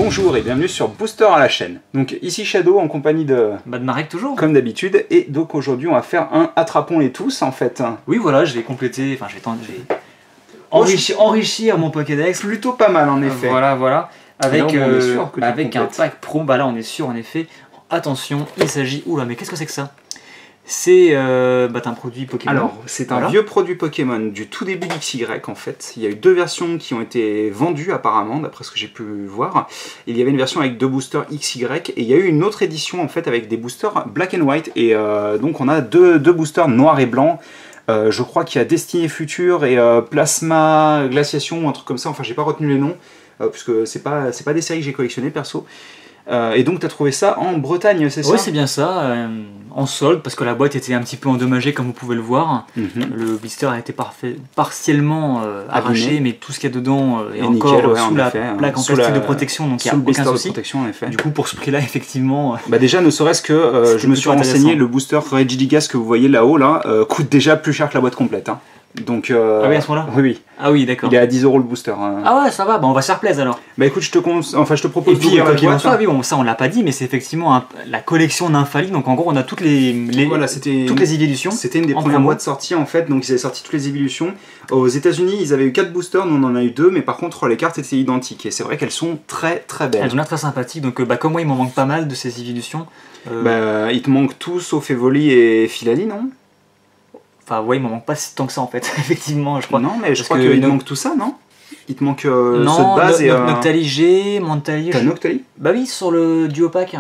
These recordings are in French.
Bonjour et bienvenue sur Booster à la chaîne. Donc ici Shadow en compagnie de Marek toujours. Comme d'habitude, et donc aujourd'hui on va faire un attrapons-les tous en fait. Oui voilà, je vais compléter, enfin je vais enrichir mon Pokédex. Plutôt pas mal en effet. Voilà. Avec, avec un pack pro, bah là on est sûr en effet. Attention, il s'agit... Oula, mais qu'est-ce que c'est que ça? C'est un produit Pokémon. Alors, c'est un vieux produit Pokémon du tout début d'XY en fait. Il y a eu deux versions qui ont été vendues apparemment, d'après ce que j'ai pu voir. Il y avait une version avec deux boosters XY et il y a eu une autre édition en fait avec des boosters Black and White. Et donc on a deux boosters noir et blanc. Je crois qu'il y a Destiné Futur et Plasma Glaciation ou un truc comme ça. Enfin, j'ai pas retenu les noms puisque c'est pas des séries que j'ai collectionnées perso. Et donc tu as trouvé ça en Bretagne, c'est ça? Oui, c'est bien ça, en solde, parce que la boîte était un petit peu endommagée comme vous pouvez le voir. Le blister a été partiellement arraché, mais tout ce qu'il y a dedans est encore sous la plaque en plastique de protection, donc il n'y a aucun souci. Du coup, pour ce prix-là, effectivement... déjà, ne serait-ce que, je me suis renseigné, le booster Regigigas que vous voyez là-haut, coûte déjà plus cher que la boîte complète. Donc, ah oui, à ce moment-là? Oui. Ah oui, d'accord. Il est à 10 € le booster. Ah ouais, ça va, on va se faire plaisir alors. Bah écoute, je te propose d'ouvrir la boîte. Oui, bon, ça on l'a pas dit, mais c'est effectivement la collection Nymphali. Donc en gros, on a toutes les évolutions. C'était une des premières boîtes sorties en fait, donc ils avaient sorti toutes les évolutions. Aux États-Unis, ils avaient eu 4 boosters, nous on en a eu 2, mais par contre les cartes étaient identiques. Et c'est vrai qu'elles sont très belles. Elles ont l'air très sympathiques, donc comme moi, il m'en manque pas mal de ces évolutions. Il te manque tout sauf Evoli et Filali, non? Enfin, ouais, il m'en manque pas tant que ça en fait, effectivement, je crois. Non, mais je crois qu'il te manque tout ça, non? Il te manque ceux de base et... Noctali G, Montali... T'as Noctali? Bah oui, sur le duo pack.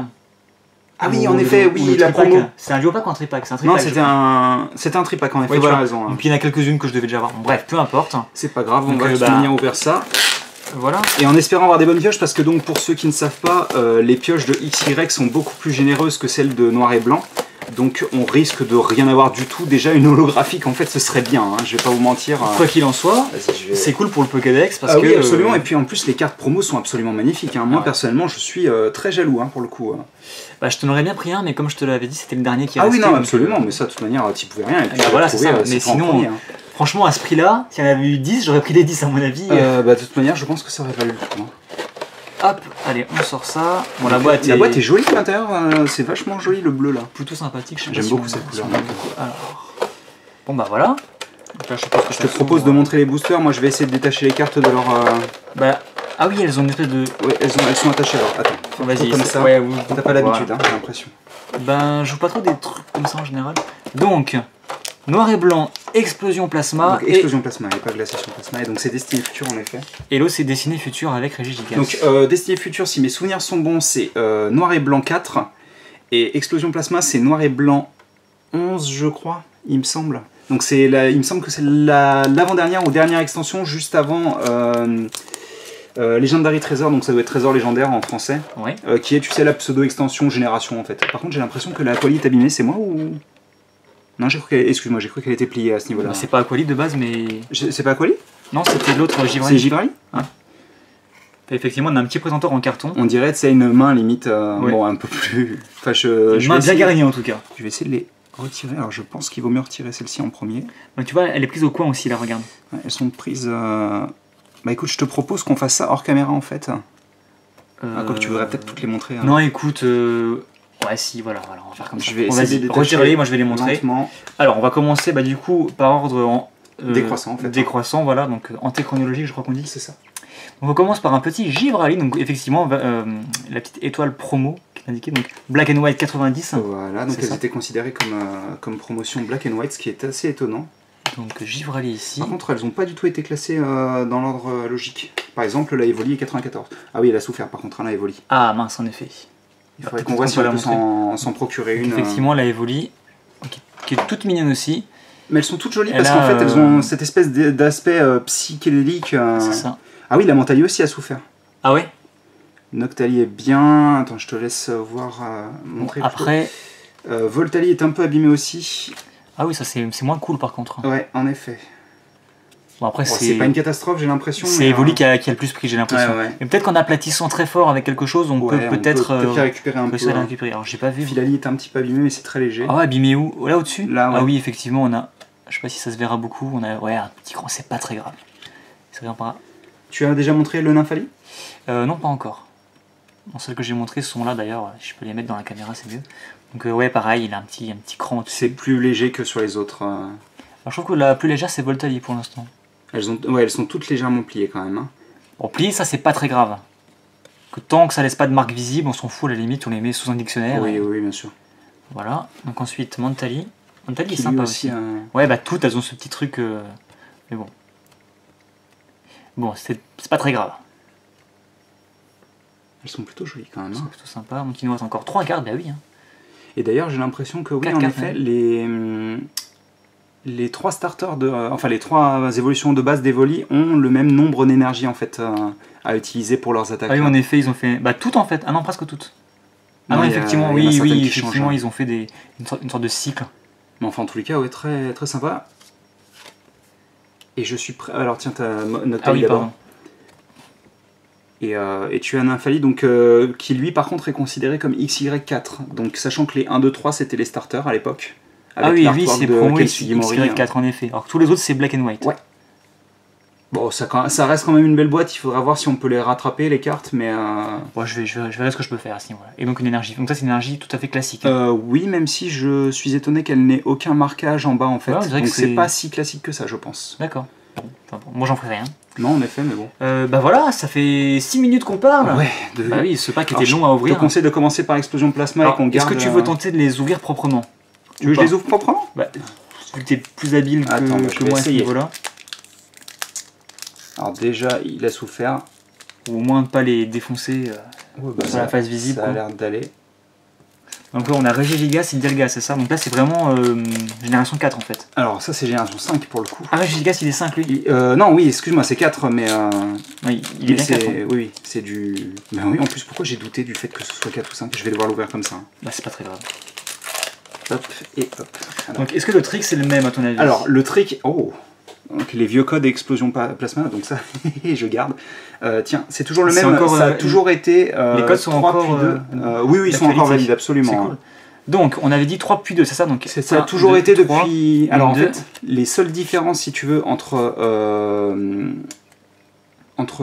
Ah oui, en effet, oui, la promo. C'est un duo pack ou un tripack? Non, c'était un tripack en effet, ouais, tu as raison. Donc il y en a quelques-unes que je devais déjà avoir. Bon, bref, peu importe. C'est pas grave, on va venir ouvrir ça. Voilà. Et en espérant avoir des bonnes pioches, parce que donc pour ceux qui ne savent pas, les pioches de XY sont beaucoup plus généreuses que celles de noir et blanc. Donc on risque de rien avoir du tout. Déjà une holographique en fait ce serait bien, hein, je vais pas vous mentir. Quoi qu'il en soit, c'est cool pour le Pokédex parce que... Oui absolument, et puis en plus les cartes promo sont absolument magnifiques. Hein. Moi personnellement je suis très jaloux pour le coup. Bah, je t'en aurais bien pris un, mais comme je te l'avais dit, c'était le dernier qui restait. Oui, non absolument, mais ça de toute manière tu pouvais rien. Et puis, voilà, c'est ça, mais sinon, franchement à ce prix là, si on avait eu 10, j'aurais pris les 10 à mon avis. De toute manière je pense que ça aurait valu le coup. Hop, allez, on sort ça. Bon, la boîte est jolie à l'intérieur, c'est vachement joli le bleu là. Plutôt sympathique, j'aime beaucoup cette couleur. Alors, bon bah voilà. Je te propose de montrer les boosters, moi je vais essayer de détacher les cartes de leur... Ah oui, elles ont une espèce de... Oui, elles sont attachées alors, attends. Vas-y, comme ça, t'as pas l'habitude, j'ai l'impression. Ben, je joue pas trop des trucs comme ça en général. Donc, noir et blanc, explosion plasma. Donc, explosion plasma, et pas glaciation plasma. Et donc c'est Destiné Futur en effet. Et l'autre c'est Destiné Futur avec Regigigas. Donc Destiné Futur, si mes souvenirs sont bons, c'est noir et blanc 4. Et explosion plasma, c'est noir et blanc 11, je crois, il me semble. Donc il me semble que c'est l'avant-dernière ou dernière extension, juste avant Legendary Trésor, donc ça doit être Trésor légendaire en français. Ouais. Qui est, tu sais, la pseudo-extension génération en fait. Par contre, j'ai l'impression que la Aquali est abîmée, c'est moi ou... Non, excuse-moi, j'ai cru qu'elle était pliée à ce niveau-là. C'est pas Aquali de base, mais... C'est pas Aquali? Non, c'était l'autre Givrali. C'est Givrali? Ah. Effectivement, on a un petit présentoir en carton. On dirait que c'est une main limite, bon, un peu plus... Enfin, une main bien garnie en tout cas. Je vais essayer de les retirer, alors je pense qu'il vaut mieux retirer celle-ci en premier. Donc, tu vois, elle est prise au coin aussi, là, regarde. Ouais, elles sont prises... Bah écoute, je te propose qu'on fasse ça hors caméra en fait. Quoi que tu voudrais peut-être toutes les montrer. Non, écoute... Ouais, si, voilà, on va faire comme ça. Je vais essayer de retirer, moi je vais les montrer. Lentement. Alors, on va commencer du coup par ordre décroissant en fait. Décroissant, voilà, donc antéchronologique, je crois qu'on dit. C'est ça. Donc, on commence par un petit Givrali, donc effectivement, la petite étoile promo qui est indiquée, donc Black and White 90. Voilà, donc elles étaient considérées comme promotion Black and White, ce qui est assez étonnant. Donc Givrali ici. Par contre, elles n'ont pas du tout été classées dans l'ordre logique. Par exemple, la Evoli est 94. Ah oui, elle a souffert par contre, la Evoli. Ah mince, en effet. Il faudrait qu'on voit si on peut s'en procurer une. Effectivement, la Evoli, qui est toute mignonne aussi. Mais elles sont toutes jolies parce qu'en fait, elles ont cette espèce d'aspect psychédélique. C'est ça. Ah oui, la Montali aussi a souffert. Ah ouais? Noctali est bien. Attends, je te laisse voir, montrer. Bon, après... Voltali est un peu abîmé aussi. Ah oui, ça c'est moins cool par contre. Ouais, en effet. Bon, après, c'est pas une catastrophe, j'ai l'impression. C'est Evoli qui a le plus pris, j'ai l'impression. Ouais. Mais peut-être qu'en aplatissant très fort avec quelque chose, on peut peut-être récupérer un peu. Récupérer. Alors, j'ai pas vu. Filali est un petit peu abîmé, mais c'est très léger. Ah ouais, abîmé où? Là au-dessus? Là, ouais. Ah oui, effectivement, on a. Je sais pas si ça se verra beaucoup. On a un petit cran, c'est pas très grave. C'est rien pas. Tu as déjà montré le Nymphali? Non, pas encore. celles que j'ai montrées sont là d'ailleurs, je peux les mettre dans la caméra, c'est mieux. Donc ouais, pareil, il a un petit cran dessus. C'est plus léger que sur les autres. Alors, je trouve que la plus légère, c'est Voltali pour l'instant. Elles sont toutes légèrement pliées quand même. Hein. Bon, pliées, ça c'est pas très grave. Que tant que ça laisse pas de marque visible, on s'en fout à la limite, on les met sous un dictionnaire. Oui, oui, bien sûr. Voilà, donc ensuite Mentali. Mentali est sympa aussi. Ouais, bah toutes elles ont ce petit truc. Mais bon. Bon, c'est pas très grave. Elles sont plutôt jolies quand même. Hein. C'est plutôt sympa. Donc il nous reste encore 3 cartes, bah oui. Hein. Et d'ailleurs, j'ai l'impression que oui, en effet, les 3 starters enfin les 3 évolutions de base d'Evoli ont le même nombre d'énergie en fait à utiliser pour leurs attaques. Ah oui, en effet, ils ont fait toutes en fait. Ah non, presque toutes. Ah non, effectivement, oui, effectivement, ils ont fait une sorte de cycle. Mais enfin, en tous les cas, ouais, très, très sympa. Et je suis prêt. Alors tiens, t'as Noctali d'abord. Et tu as Nymphali, donc, qui lui par contre est considéré comme XY4. Donc sachant que les 1, 2, 3 c'était les starters à l'époque. Ah oui, c'est promo XY4 en effet. Alors que tous les autres c'est black and white. Ouais. Bon, ça reste quand même une belle boîte, il faudra voir si on peut les rattraper les cartes, mais... Bon, je verrai ce que je peux faire à ce niveau-là. Et donc une énergie. Donc ça c'est une énergie tout à fait classique. Oui, même si je suis étonné qu'elle n'ait aucun marquage en bas en fait. Ouais, donc c'est pas si classique que ça, je pense. D'accord. Bon, moi j'en ferai rien. Non, en effet, mais bon. Bah voilà, ça fait 6 minutes qu'on parle. Ouais. Bah oui, ce pack était long à ouvrir. Je te conseille de commencer par Explosion Plasma. Alors, et qu'on garde... Est-ce que tu veux tenter de les ouvrir proprement? Tu veux que je les ouvre proprement? Bah, vu que t'es plus habile que moi à ce niveau-là. Alors déjà, il a souffert. Ou au moins de pas les défoncer sur la face visible. Ça a l'air d'aller. Donc là, on a Regigigas et Dialga, c'est ça? Donc là, c'est vraiment génération 4 en fait. Alors ça, c'est génération 5 pour le coup. Ah, Regigigas, il est 5 lui? Non, oui, excuse-moi, c'est 4, mais... Oui, il est bien 4. Oui, c'est du... Ben oui, en plus, pourquoi j'ai douté du fait que ce soit 4 ou 5? Je vais devoir l'ouvrir comme ça. Hein. Bah, c'est pas très grave. Hop, et hop. Alors. Donc, est-ce que le trick, c'est le même à ton avis? Alors, le trick... Oh, donc, les vieux codes Explosion Plasma, donc ça, je garde. Tiens, c'est toujours le même, encore, ça a toujours été... les codes sont 3 encore... oui, ils sont encore valides, absolument. Cool. Donc, on avait dit 3 puis 2, c'est ça? Donc, ça a toujours été depuis... Alors, en fait, les seules différences, si tu veux, entre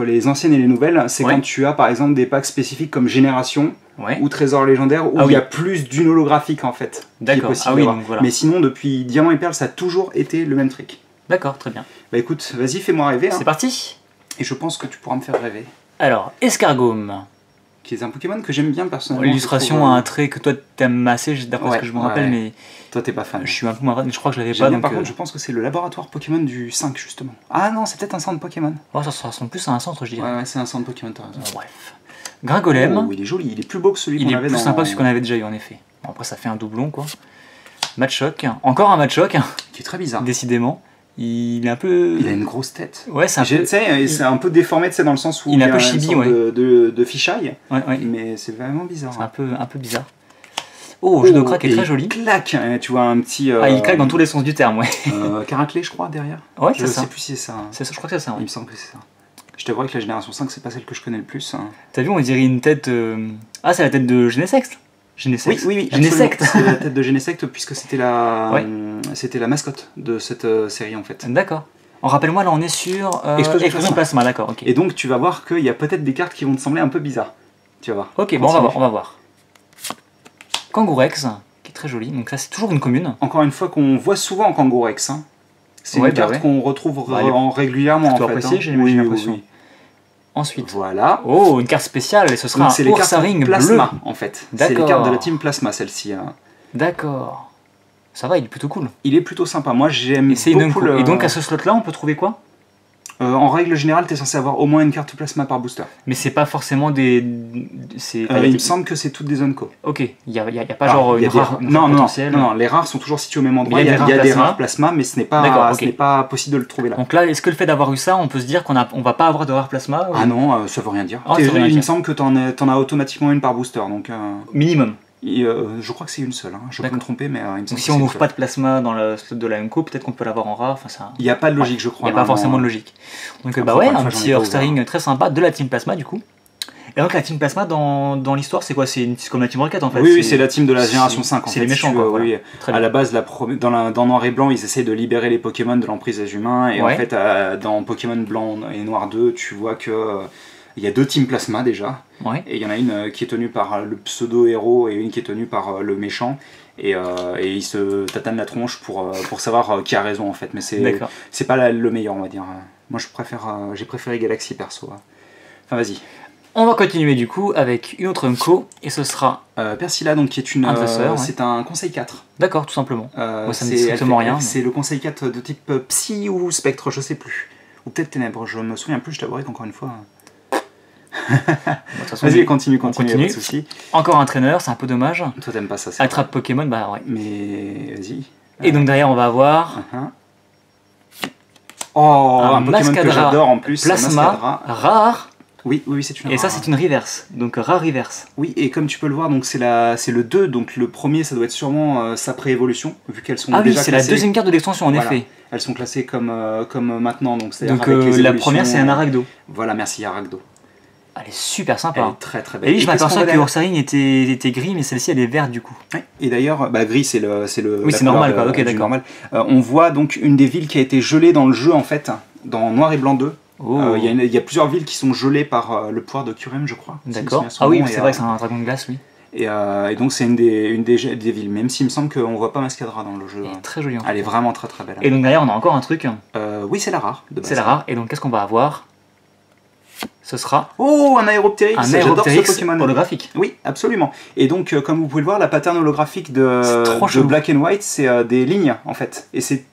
les anciennes et les nouvelles, c'est quand tu as, par exemple, des packs spécifiques comme Génération ou Trésor légendaire, où il y a plus d'une holographique, en fait, qui est possible d'avoir. Voilà. Mais sinon, depuis Diamant et Perle, ça a toujours été le même trick. D'accord, très bien. Bah écoute, vas-y, fais-moi rêver. C'est parti. Et je pense que tu pourras me faire rêver. Alors, Escargome. Qui est un Pokémon que j'aime bien personnellement. L'illustration a un trait que toi t'aimes assez, d'après ce que je me rappelle, mais... Toi t'es pas fan. Je suis un peu marrant, mais je crois que je l'avais pas. Donc, par contre, je pense que c'est le laboratoire Pokémon du 5, justement. Ah non, c'est peut-être un centre Pokémon. Oh, ça ressemble plus à un centre, je dirais. Ouais, c'est un centre Pokémon, t'as raison. Bref. Gringolem. Oh, il est joli, il est plus beau que celui qu'on avait dans... Il est plus sympa que celui qu'on avait déjà eu, en effet. Bon, après, ça fait un doublon, quoi. Machoc. Encore un Machoc. Qui est très bizarre. Décidément. Il est un peu... Il a une grosse tête. Ouais, c'est un peu... C'est un peu déformé, tu sais, dans le sens où il est un peu chibi, de fichaille. Ouais. Mais c'est vraiment bizarre. C'est un peu bizarre. Oh, jeu de crack est très joli. Il claque, tu vois un petit... Ah, il claque dans tous les sens du terme, ouais. Caraclé, je crois, derrière. Ouais, c'est ça. Je sais plus si c'est ça. Je crois que c'est ça, ouais. Il me semble que c'est ça. Je t'avouerai que la génération 5, c'est pas celle que je connais le plus. Hein. T'as vu, on dirait une tête... Ah, c'est la tête de Genesect. Oui, Genesect. C'est la tête de Genesect, puisque c'était la mascotte de cette série, en fait. D'accord. Rappelle-moi, là on est sur Explosion Plasma, d'accord. Okay. Et donc tu vas voir qu'il y a peut-être des cartes qui vont te sembler un peu bizarres. Tu vas voir. Ok, bon, on va voir. Kangourex, qui est très joli, donc ça c'est toujours une commune. Encore une fois qu'on voit souvent en Kangourex. Hein. C'est une carte qu'on retrouve régulièrement en fait. Apprécié, j'ai l'impression. Oui. Ensuite. Voilà. Oh, une carte spéciale, et ce sera un Ursaring Plasma bleu. En fait. C'est les cartes de la team Plasma celle-ci. Hein. D'accord. Ça va, il est plutôt cool. Il est plutôt sympa. Moi, j'aime beaucoup Et donc, à ce slot-là, on peut trouver quoi? En règle générale, tu es censé avoir au moins une carte plasma par booster. Mais c'est pas forcément des... il me semble que c'est toutes des Unco. Ok, il n'y a pas genre une rare potentielle. Non, les rares sont toujours situés au même endroit. Il y a des rares plasma, mais ce n'est pas possible de le trouver là. Donc là, est-ce que le fait d'avoir eu ça, on peut se dire qu'on va pas avoir de rares plasma? Ah non, ça veut rien dire. Il me semble que t'en as automatiquement une par booster. Donc, minimum. Je crois que c'est une seule, hein. Je peux me tromper, mais il me semble donc si on n'ouvre pas de plasma dans le slot de la Unco, peut-être qu'on peut l'avoir en rare. Il n'y a pas de logique, je crois. Il n'y a pas forcément de logique. Donc bah ouais, un petit Ursaring très sympa de la team plasma du coup. Et donc la team plasma dans l'histoire, c'est quoi? C'est comme la team Rocket en fait. Oui, c'est la team de la génération 5 en fait. C'est les méchants quoi. Oui. À la base, dans Noir et Blanc, ils essayent de libérer les Pokémon de l'emprise des humains. Et en fait, dans Pokémon Blanc et Noir 2, tu vois que Il y a 2 teams plasma déjà, et il y en a une qui est tenue par le pseudo-héros et une qui est tenue par le méchant, et ils se tatanent la tronche pour savoir qui a raison en fait, mais c'est pas le meilleur on va dire. Moi j'ai préféré Galaxy perso. Enfin vas-y. On va continuer du coup avec une autre Unco, et ce sera Persilla, donc qui est c'est un conseil 4. D'accord, tout simplement. Moi ça me dit strictement rien. C'est le conseil 4 de type psy ou spectre, je sais plus. Ou peut-être ténèbres, je me souviens plus, je t'avouerai qu'encore une fois... Vas-y, continue, pas de soucis. Encore un traîneur, c'est un peu dommage. Toi t'aimes pas ça, Attrape Pokémon, bah ouais. Mais vas-y. Et donc derrière on va avoir... Oh, un Pokémon que j'adore en plus. Plasma, rare. Oui, c'est une rare. Et ça c'est une reverse, donc rare reverse. Oui, et comme tu peux le voir, donc c'est le 2, donc le premier ça doit être sûrement sa pré-évolution, vu qu'elles sont déjà classées. Ah oui, c'est la deuxième carte de l'extension en effet. Elles sont classées comme maintenant, donc c'est-à-dire donc la première c'est un Aragdo. Voilà, merci Aragdo. Elle est super sympa. Elle est très très belle. Et oui, je m'aperçois que Ursaring était gris, mais celle-ci elle est verte du coup. Oui. Et d'ailleurs, gris c'est le. Oui, c'est normal quoi, ok d'accord. On voit donc une des villes qui a été gelée dans le jeu en fait, dans Noir et Blanc 2. Il y a plusieurs villes qui sont gelées par le pouvoir de Kyurem, je crois. D'accord. Ah oui, c'est vrai que c'est un dragon de glace, oui. Et donc c'est une des villes, même s'il me semble qu'on voit pas Mascadra dans le jeu. Elle est très jolie. Elle est vraiment très très belle. Et donc derrière on a encore un truc. Oui, c'est la rare. C'est la rare. Et donc qu'est-ce qu'on va avoir? Ce sera... Oh, un Aéroptérix. J'adore ce Pokémon holographique. Oui, absolument. Et donc, comme vous pouvez le voir, la pattern holographique de Black and White, c'est des lignes, en fait. Et c'est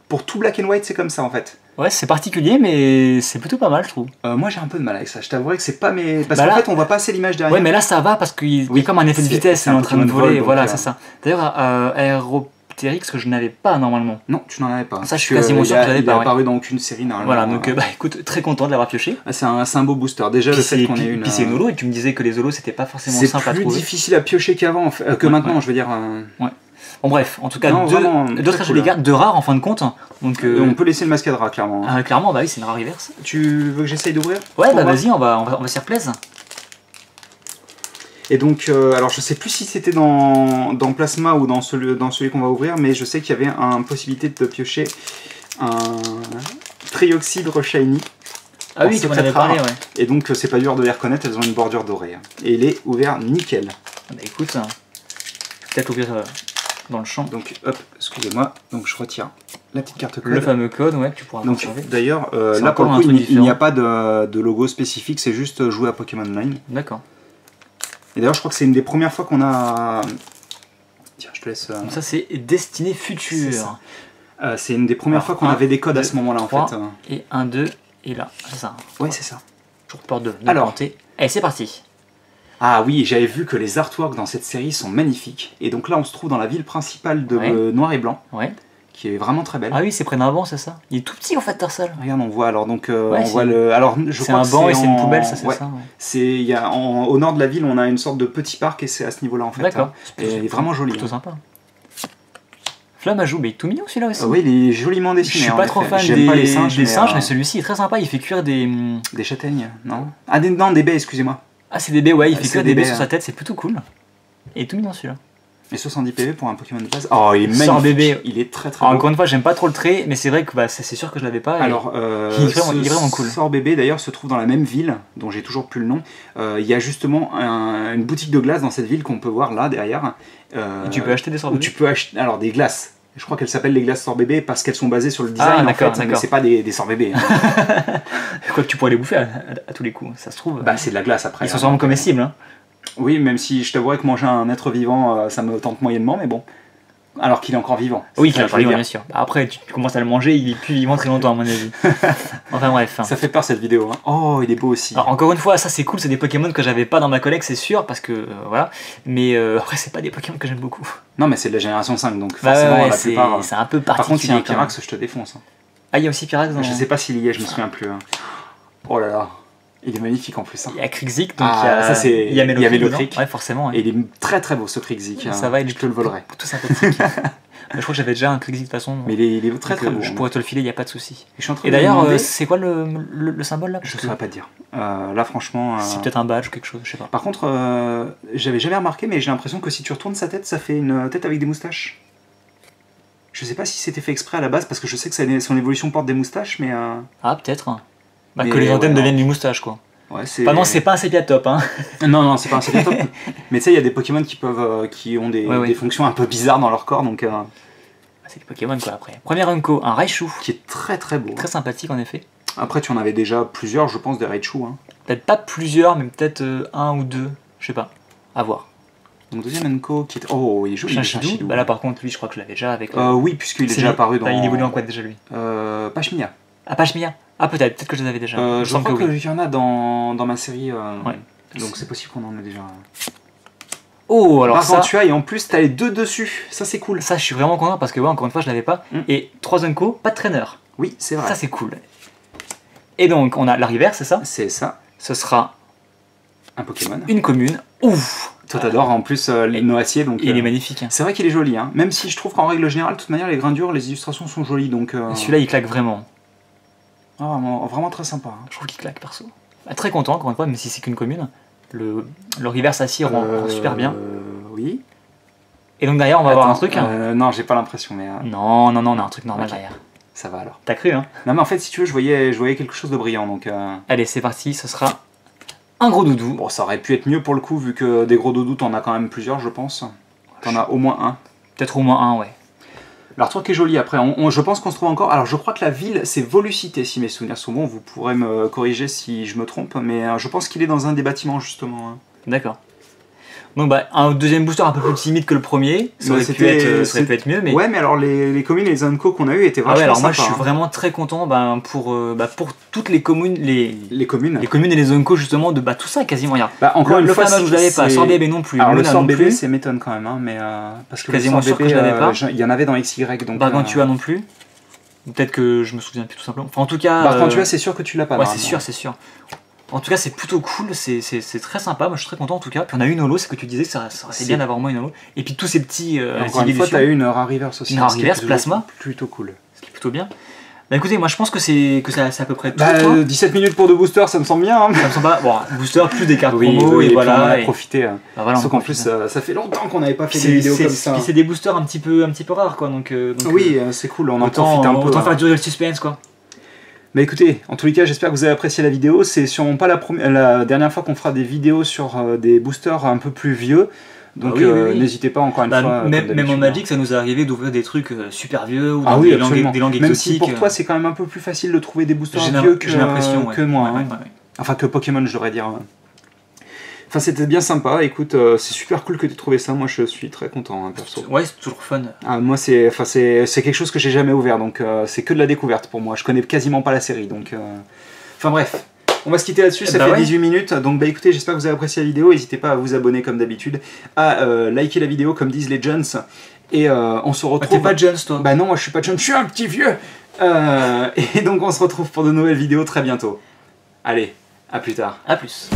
pour tout Black and White, c'est comme ça, en fait. Ouais, c'est particulier, mais c'est plutôt pas mal, je trouve. Moi, j'ai un peu de mal avec ça. Je t'avouerai que c'est pas mes... Parce qu'en fait, on voit pas assez l'image derrière. Ouais, mais là, ça va, parce qu'il y a comme un effet de vitesse. Il est en train de voler, voilà, c'est ça. D'ailleurs, Aéroptérix que je n'avais pas normalement. Non, tu n'en avais pas. Ça, je suis quasiment sûr que je l'avais pas. Il n'est apparu dans aucune série normalement. Voilà, donc écoute, très content de l'avoir pioché. C'est un beau booster. Déjà, le fait qu'on ait une. Puis c'est une holo, et tu me disais que les holos c'était pas forcément simple à trouver. C'est plus difficile à piocher qu'avant, que maintenant, je veux dire. Ouais. Bon, bref, en tout cas, deux très jolies cartes, 2 rares en fin de compte. Donc, on peut laisser le Mascadra, clairement. Clairement, bah oui, c'est une rare reverse. Tu veux que j'essaye d'ouvrir? Ouais, bah vas-y, on va s'y replaise. Et donc, alors je sais plus si c'était dans Plasma ou dans celui qu'on va ouvrir, mais je sais qu'il y avait une possibilité de piocher un Trioxydre Shiny. Ah oui, tu m'en avais parlé, ouais. Et donc, c'est pas dur de les reconnaître, elles ont une bordure dorée. Et il est ouvert nickel. Bah écoute, peut-être l'ouvrir dans le champ. Donc, hop, excusez-moi, donc je retire la petite carte code. Le fameux code, ouais, que tu pourras conserver. D'ailleurs, là pour le coup, il n'y a pas de logo spécifique, c'est juste jouer à Pokémon Online. D'accord. Et d'ailleurs, je crois que c'est une des premières fois qu'on a... Tiens, je te laisse... Donc ça, c'est Destinée Future. C'est une des premières fois qu'on avait des codes à ce moment-là, en fait. Et 1, 2, et là, c'est ça. Ouais, c'est ça. Toujours peur de Alors, planter. Allez, c'est parti. Ah oui, j'avais vu que les artworks dans cette série sont magnifiques. Et donc là, on se trouve dans la ville principale de Noir et Blanc. Ouais. Qui est vraiment très belle. Ah oui, c'est près d'un banc, c'est ça? Il est tout petit en fait, Tarsal. Regarde, on voit alors donc on voit le. Alors je crois que c'est un banc et c'est une poubelle, ça c'est ça. Ouais. C'est au nord de la ville, on a une sorte de petit parc et c'est à ce niveau-là en fait. D'accord. Et il est vraiment joli. Plutôt sympa. Flamme à joue, mais il est tout mignon celui-là aussi. Oui, il est joliment dessiné. Je suis pas trop fan des singes, mais celui-ci est très sympa. Il fait cuire des châtaignes, non? Ah non, des baies, excusez-moi. Ah c'est des baies, ouais. Il fait cuire des baies sur sa tête, c'est plutôt cool. Et tout mignon celui-là. Et 70 PV pour un Pokémon de base. Oh, il est magnifique. Bébé. Il est très très beau. Encore une fois, j'aime pas trop le trait, mais c'est vrai que c'est sûr que je l'avais pas. Alors, il est vraiment cool. Sort Bébé d'ailleurs se trouve dans la même ville, dont j'ai toujours plus le nom. Il y a justement une boutique de glace dans cette ville qu'on peut voir là derrière. Et tu peux acheter des Sort Bébé. Tu peux acheter alors des glaces. Je crois qu'elles s'appellent les glaces Sort Bébé parce qu'elles sont basées sur le design en fait, mais c'est pas des Sort Bébé. Quoi que tu pourrais les bouffer à tous les coups, ça se trouve. Bah c'est de la glace après. Ils sont sûrement comestibles. Hein. Oui, même si je t'avouerais que manger un être vivant, ça me tente moyennement, mais bon. Alors qu'il est encore vivant. Oui, qu'il est encore vivant, bien sûr. Après, tu commences à le manger, il est plus vivant très longtemps, à mon avis. Enfin bref. Ça fait peur cette vidéo. Hein. Oh, il est beau aussi. Alors, encore une fois, ça c'est cool, c'est des Pokémon que j'avais pas dans ma collecte, c'est sûr, parce que voilà. Mais après, c'est pas des Pokémon que j'aime beaucoup. Non, mais c'est de la génération 5, donc forcément, la plupart. C'est un peu particulier. Par contre, s'il y a un Pyrax, je te défonce. Hein. Ah, il y a aussi Pyrax dans... Je sais pas s'il y est, je me souviens plus. Hein. Oh là là. Il est magnifique en plus. Hein. Il y a Krixik, donc il y a Mélocrik. Ouais, forcément. Ouais. Et il est très très beau ce Krixik. Ça va, je te le volerai. Tout sympathique. Je crois que j'avais déjà un Krixik de toute façon. Mais il est très très beau. Je pourrais te le filer, il n'y a pas de souci. Et d'ailleurs, c'est quoi le symbole là? Je ne saurais pas te dire. Là franchement. C'est peut-être un badge ou quelque chose, je sais pas. Par contre, j'avais jamais remarqué, mais j'ai l'impression que si tu retournes sa tête, ça fait une tête avec des moustaches. Je sais pas si c'était fait exprès à la base, parce que je sais que son évolution porte des moustaches, mais. Ah, peut-être. Bah, que les antennes deviennent des moustaches, quoi. Ouais, c'est... Enfin non, c'est pas un sépia top, hein. Non, c'est pas un sépia top. Mais tu sais, il y a des Pokémon qui ont des fonctions un peu bizarres dans leur corps, donc... C'est des Pokémon quoi après. Premier Runco, un Raichu. Qui est très très beau. Très sympathique en effet. Après tu en avais déjà plusieurs, je pense, des Raichu. Hein. Peut-être pas plusieurs, mais peut-être un ou deux, je sais pas. À voir. Donc deuxième Runco qui est... Oh, il est joli. Chinchidou. Bah là par contre, lui je crois que je l'avais déjà avec... Oui, puisqu'il est déjà apparu dans... Il évolue en quoi déjà lui Pashmia. Ah, Pashmia. Ah peut-être que je les avais déjà. Je crois qu'il y en a dans ma série. Ouais. Donc c'est possible qu'on en ait déjà... Oh, alors ça... Gargantua, et en plus t'as les deux dessus, ça c'est cool. Ça je suis vraiment content parce que encore une fois je l'avais pas. Et 3 Unco, pas de trainer. Oui, c'est vrai. Ça c'est cool. Et donc on a la rivière, c'est ça? C'est ça. Ce sera... un Pokémon. Une commune. Ouf. Toi t'adores en plus les Noacier, donc... Il est magnifique. C'est vrai qu'il est joli, hein. Même si je trouve qu'en règle générale, de toute manière, les grindures, les illustrations sont jolies, donc... Celui-là il claque vraiment. Ah, vraiment très sympa. Hein. Je trouve qu'il claque perso. Très content encore une fois, même si c'est qu'une commune. Le reverse assis rend super bien. Oui. Et donc derrière on va avoir un truc. Non, j'ai pas l'impression, mais... Non, on a un truc normal derrière. Ça va alors. T'as cru, hein? Non, mais en fait, si tu veux, je voyais quelque chose de brillant, donc... Allez, c'est parti, ce sera un gros doudou. Bon, ça aurait pu être mieux pour le coup, vu que des gros doudous, t'en as quand même plusieurs, je pense. T'en as au moins un. Peut-être au moins un, ouais. L'artwork est joli, après, je pense qu'on se trouve encore... Alors, je crois que la ville, c'est Volucité, si mes souvenirs sont bons, vous pourrez me corriger si je me trompe, mais je pense qu'il est dans un des bâtiments, justement. Hein. D'accord. Donc bah, un deuxième booster un peu plus timide que le premier, ça aurait pu être mieux. Mais... Ouais, mais alors les communes et les Unco qu'on a eu étaient vachement alors sympas, moi je suis vraiment très content pour toutes les communes, les communes et les Unco justement, de tout ça quasiment. Encore une fois, je l'avais pas, sans bébé non plus. Alors le sort bébé, c'est m'étonne quand même, hein, mais parce que quasiment sûr que je l'avais pas. Il y en avait dans XY, donc... Gargantua non plus. Peut-être que je me souviens plus tout simplement. Enfin en tout cas... Gargantua, c'est sûr que tu l'as pas. Ouais, c'est sûr. En tout cas, c'est plutôt cool, c'est très sympa, moi je suis très content en tout cas. Puis on a eu une holo, c'est que tu disais que ça c'est bien d'avoir au moins une holo. Et puis tous ces petits... encore une fois, tu as eu une Rariverse aussi. Une Rariverse Plasma. Plutôt cool. Ce qui est plutôt bien. Bah écoutez, moi je pense que c'est à peu près tout. 17 minutes pour 2 boosters, ça me semble bien. Hein. Ça me semble pas... Bon, booster plus des cartes promo, et voilà. On en a profité. Sauf qu'en plus, ça fait longtemps qu'on n'avait pas fait des vidéos comme ça. Puis c'est des boosters un petit peu rares quoi, donc oui, c'est cool, on en profite un peu. Autant faire durer le suspense quoi. Mais écoutez, en tous les cas, j'espère que vous avez apprécié la vidéo. C'est sûrement pas la dernière fois qu'on fera des vidéos sur des boosters un peu plus vieux. Donc n'hésitez pas encore une fois. Même en Magic, ça nous est arrivé d'ouvrir des trucs super vieux ou des langues exotiques. Même si pour toi, c'est quand même un peu plus facile de trouver des boosters vieux que moi. Enfin, que Pokémon, je devrais dire. Enfin, c'était bien sympa. Écoute, c'est super cool que tu aies trouvé ça. Moi, je suis très content, hein, perso. Ouais, c'est toujours fun. Moi, c'est quelque chose que j'ai jamais ouvert, donc c'est que de la découverte pour moi. Je connais quasiment pas la série, donc... Enfin bref, on va se quitter là-dessus, ça fait 18 minutes. Donc écoutez, j'espère que vous avez apprécié la vidéo. N'hésitez pas à vous abonner comme d'habitude, à liker la vidéo comme disent les Jones. Et on se retrouve... T'es pas Jones, toi? Bah non, moi je suis pas Jones, je suis un petit vieux. Et donc on se retrouve pour de nouvelles vidéos très bientôt. Allez, à plus tard. À plus.